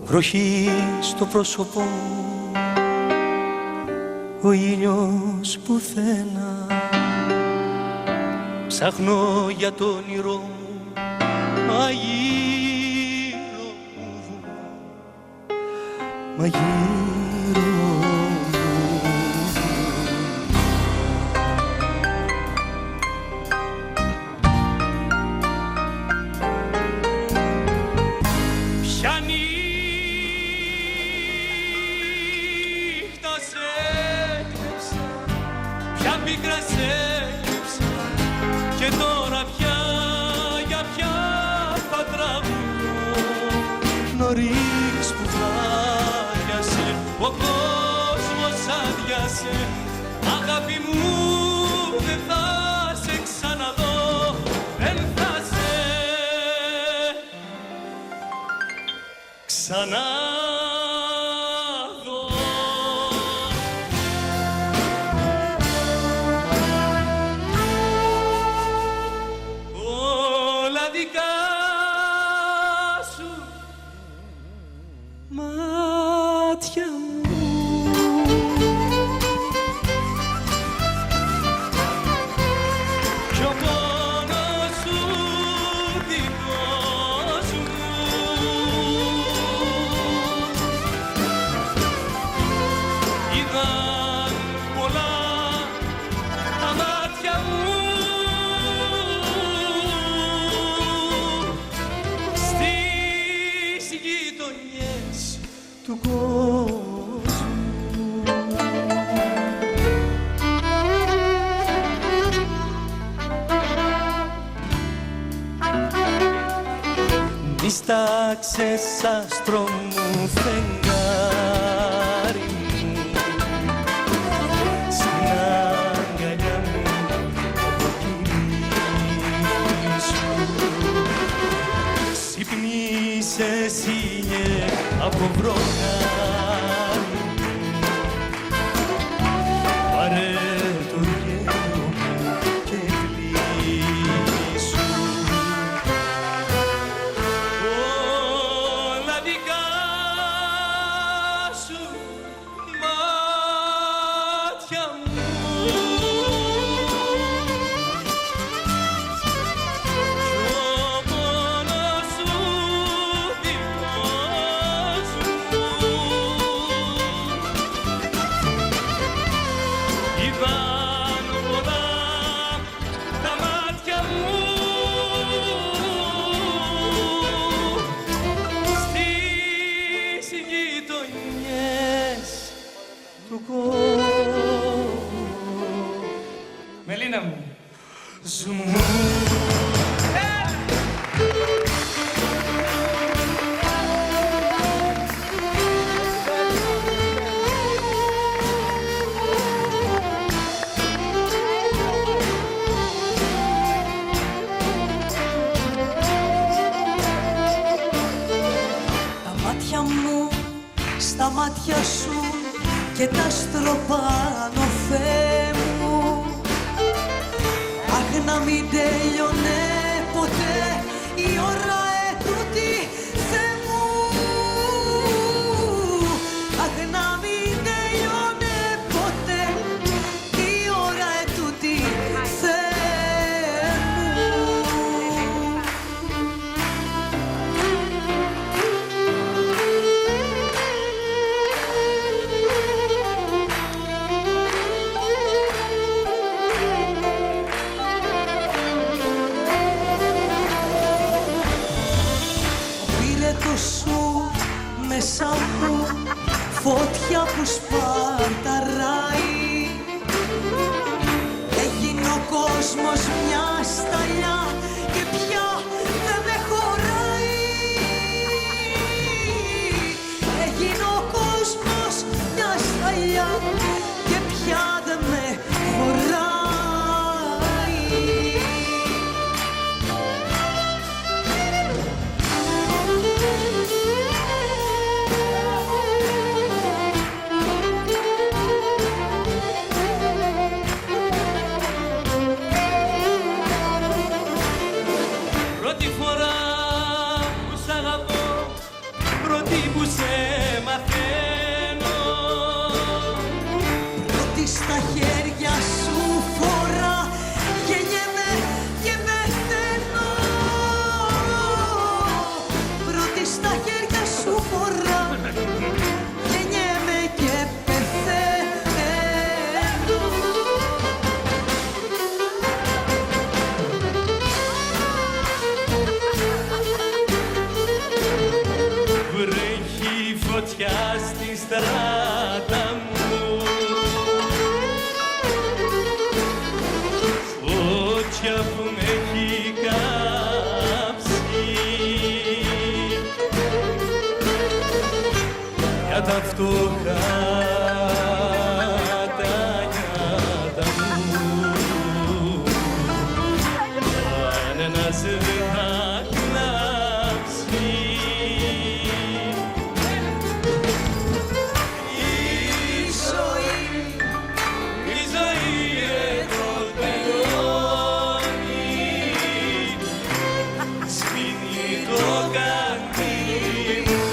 βροχή στο πρόσωπο, ο ήλιος πουθενά. Ψάχνω για το όνειρό μου, μα γύρω μου, μα γύρω μου. Ποια νύχτα σε έκλεψα, ποια πίκρα σε έκλεψα, και τώρα πια για πια θα τραγουδώ. Νωρίς που φάριασε, ο κόσμος άδειασε, αγάπη μου δεν θα σε ξαναδώ, δεν θα σε ξαναδώ. Όλα δικά σου μάτια μου, κι ο πόνος σου δικός μου. Είδαν πολλά τα μάτια μου στις γειτονιές του κόσμου. Διστάξες άστρο μου φεγγάρι, στην αγκαλιά μου το κυλί σου. Ξυπνήσες ήλιε από βροχάρι, πάρε το γέρο μου και κλείσου. Όλα δικά σου μάτια μου, κι ο πόνος σου δικός μου. Είδαν πολλά τα μάτια μου στις γειτονιές του κόσμου. Μελίνα μου, ζουμού. Τα μάτια μου στα μάτια σου και τα στροπάνω, Θεέ μου. Αχ, να μην τέλειωνε ποτέ η ώρα ετούτη, Θεέ μου. Αχ, να μην τέλειωνε ποτέ η ώρα ετούτη, Θεέ μου. Σου μέσα μου φωτιά που σπαρταράει, έγινε ο κόσμος μια σταλιά και πια δεν με χωράει. Έγινε ο κόσμος μια σταλιά και πια δεν με χωράει. ό,τι που σε μαθαίνω. Ό,τι στα χέρια σου φορά, γεννιέμαι και μεθαίνω. Πρώτη στα χέρια σου φορά, γεννιέμαι και πεθαίνω. Βρέχει φωτιά στη στράτα μου, φωτιά που με έχει κάψει. Για τα φτωχά τα νιάτα μου, κανένας δεν θα κλάψει. Η ζωή εδώ τελειώνει, σβήνει το καντήλι μου.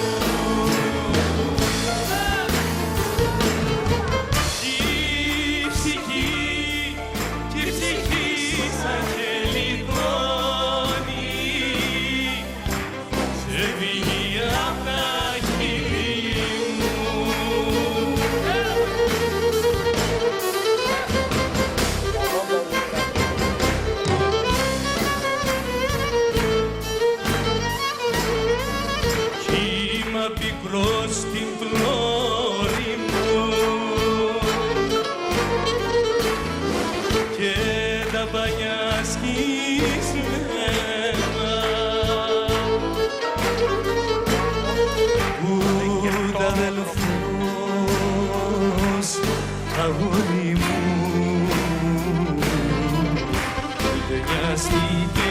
Η ψυχή σαν γελιδόνι, σε βγει απ' τα χείλη μου. Κύμα πικρό στην πλώρη μου και τα πανιά σκισμένα ούτε αδελφός αγόρι μου ούτε νοιάστηκε